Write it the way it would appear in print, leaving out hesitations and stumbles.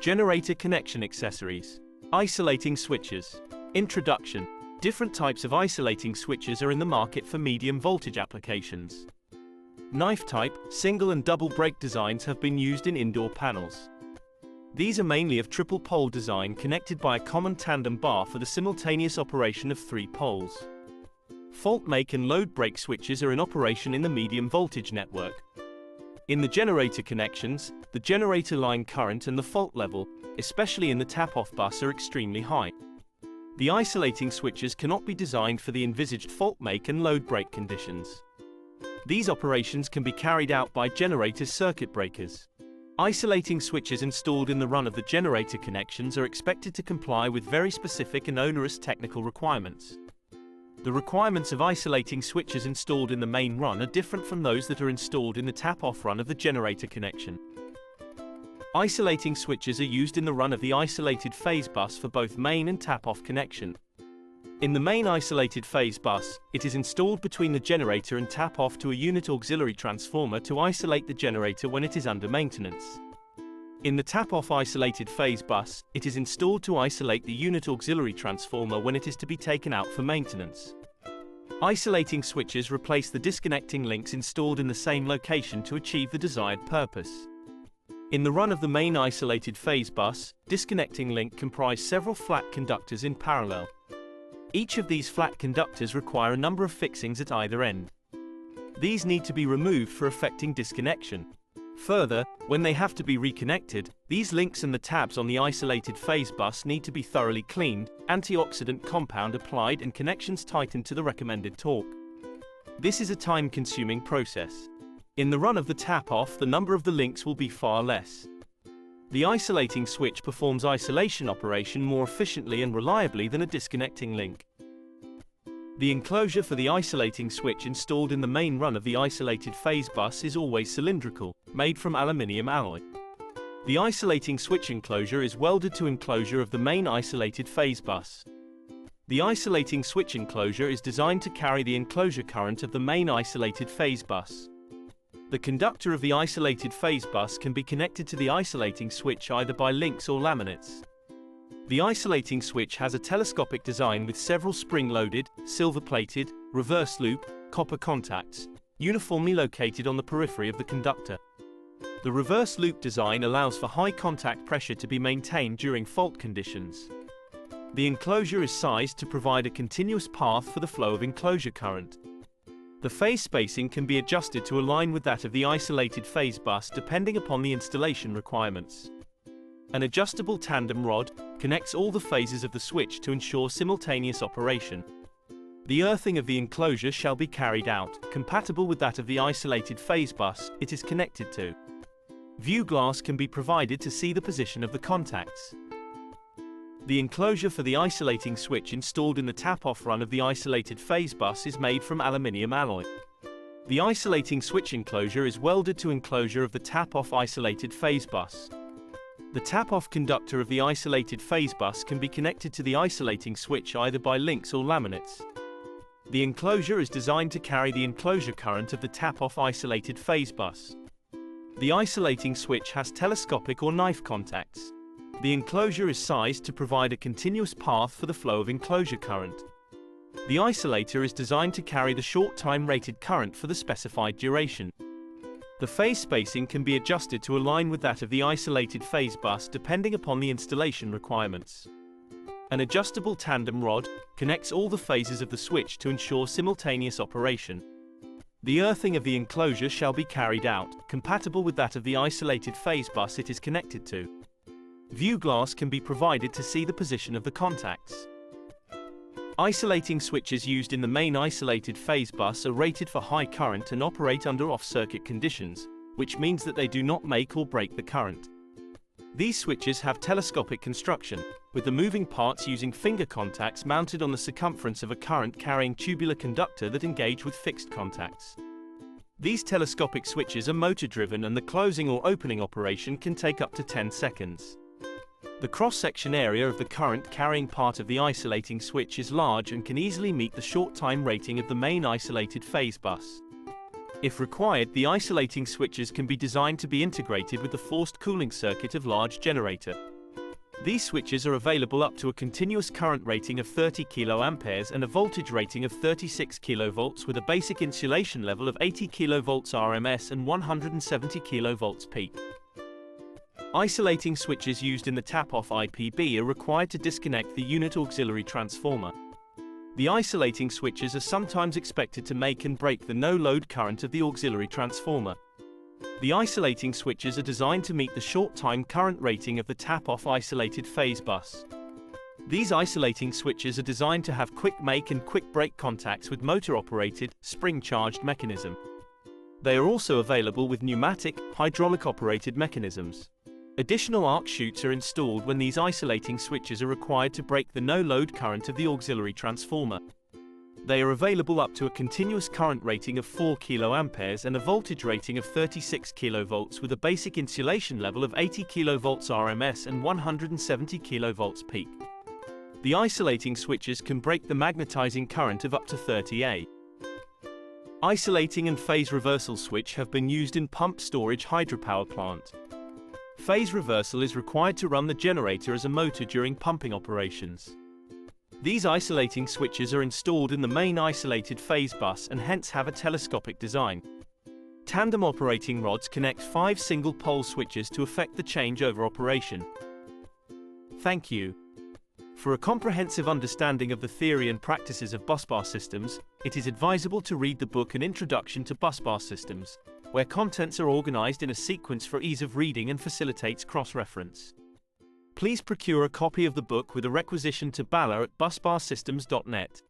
Generator connection accessories. Isolating switches. Introduction. Different types of isolating switches are in the market for medium voltage applications. Knife-type, single and double break designs have been used in indoor panels. These are mainly of triple pole design connected by a common tandem bar for the simultaneous operation of 3 poles. Fault make and load break switches are in operation in the medium voltage network. In the generator connections, the generator line current and the fault level, especially in the tap-off bus, are extremely high. The isolating switches cannot be designed for the envisaged fault make and load break conditions. These operations can be carried out by generator circuit breakers. Isolating switches installed in the run of the generator connections are expected to comply with very specific and onerous technical requirements. The requirements of isolating switches installed in the main run are different from those that are installed in the tap-off run of the generator connection. Isolating switches are used in the run of the isolated phase bus for both main and tap-off connection. In the main isolated phase bus, it is installed between the generator and tap-off to a unit auxiliary transformer to isolate the generator when it is under maintenance. In the tap-off isolated phase bus, it is installed to isolate the unit auxiliary transformer when it is to be taken out for maintenance. Isolating switches replace the disconnecting links installed in the same location to achieve the desired purpose. In the run of the main isolated phase bus, disconnecting link comprise several flat conductors in parallel. Each of these flat conductors require a number of fixings at either end. These need to be removed for effecting disconnection. Further, when they have to be reconnected, these links and the tabs on the isolated phase bus need to be thoroughly cleaned, antioxidant compound applied and connections tightened to the recommended torque. This is a time-consuming process. In the run of the tap-off, the number of the links will be far less. The isolating switch performs isolation operation more efficiently and reliably than a disconnecting link. The enclosure for the isolating switch installed in the main run of the isolated phase bus is always cylindrical, made from aluminium alloy. The isolating switch enclosure is welded to enclosure of the main isolated phase bus. The isolating switch enclosure is designed to carry the enclosure current of the main isolated phase bus. The conductor of the isolated phase bus can be connected to the isolating switch either by links or laminates. The isolating switch has a telescopic design with several spring-loaded, silver-plated, reverse loop, copper contacts, uniformly located on the periphery of the conductor. The reverse loop design allows for high contact pressure to be maintained during fault conditions. The enclosure is sized to provide a continuous path for the flow of enclosure current. The phase spacing can be adjusted to align with that of the isolated phase bus depending upon the installation requirements. An adjustable tandem rod connects all the phases of the switch to ensure simultaneous operation. The earthing of the enclosure shall be carried out, compatible with that of the isolated phase bus it is connected to. View glass can be provided to see the position of the contacts. The enclosure for the isolating switch installed in the tap-off run of the isolated phase bus is made from aluminium alloy. The isolating switch enclosure is welded to enclosure of the tap-off isolated phase bus. The tap-off conductor of the isolated phase bus can be connected to the isolating switch either by links or laminates. The enclosure is designed to carry the enclosure current of the tap-off isolated phase bus. The isolating switch has telescopic or knife contacts. The enclosure is sized to provide a continuous path for the flow of enclosure current. The isolator is designed to carry the short time rated current for the specified duration. The phase spacing can be adjusted to align with that of the isolated phase bus depending upon the installation requirements. An adjustable tandem rod connects all the phases of the switch to ensure simultaneous operation. The earthing of the enclosure shall be carried out, compatible with that of the isolated phase bus it is connected to. View glass can be provided to see the position of the contacts. Isolating switches used in the main isolated phase bus are rated for high current and operate under off-circuit conditions, which means that they do not make or break the current. These switches have telescopic construction, with the moving parts using finger contacts mounted on the circumference of a current-carrying tubular conductor that engage with fixed contacts. These telescopic switches are motor-driven and the closing or opening operation can take up to 10 seconds. The cross-section area of the current-carrying part of the isolating switch is large and can easily meet the short time rating of the main isolated phase bus. If required, the isolating switches can be designed to be integrated with the forced cooling circuit of large generator. These switches are available up to a continuous current rating of 30 kA and a voltage rating of 36 kV with a basic insulation level of 80 kV RMS and 170 kV peak. Isolating switches used in the tap-off IPB are required to disconnect the unit auxiliary transformer. The isolating switches are sometimes expected to make and break the no-load current of the auxiliary transformer. The isolating switches are designed to meet the short-time current rating of the tap-off isolated phase bus. These isolating switches are designed to have quick make and quick break contacts with motor-operated, spring-charged mechanism. They are also available with pneumatic, hydraulic-operated mechanisms. Additional arc chutes are installed when these isolating switches are required to break the no-load current of the auxiliary transformer. They are available up to a continuous current rating of 4 kA and a voltage rating of 36 kV with a basic insulation level of 80 kV RMS and 170 kV peak. The isolating switches can break the magnetizing current of up to 30 A. Isolating and phase reversal switch have been used in pump storage hydropower plant. Phase reversal is required to run the generator as a motor during pumping operations. These isolating switches are installed in the main isolated phase bus and hence have a telescopic design. Tandem operating rods connect 5 single-pole switches to effect the changeover operation. Thank you. For a comprehensive understanding of the theory and practices of busbar systems, it is advisable to read the book An Introduction to Busbar Systems, where contents are organized in a sequence for ease of reading and facilitates cross-reference. Please procure a copy of the book with a requisition to Bala at busbarsystems.net.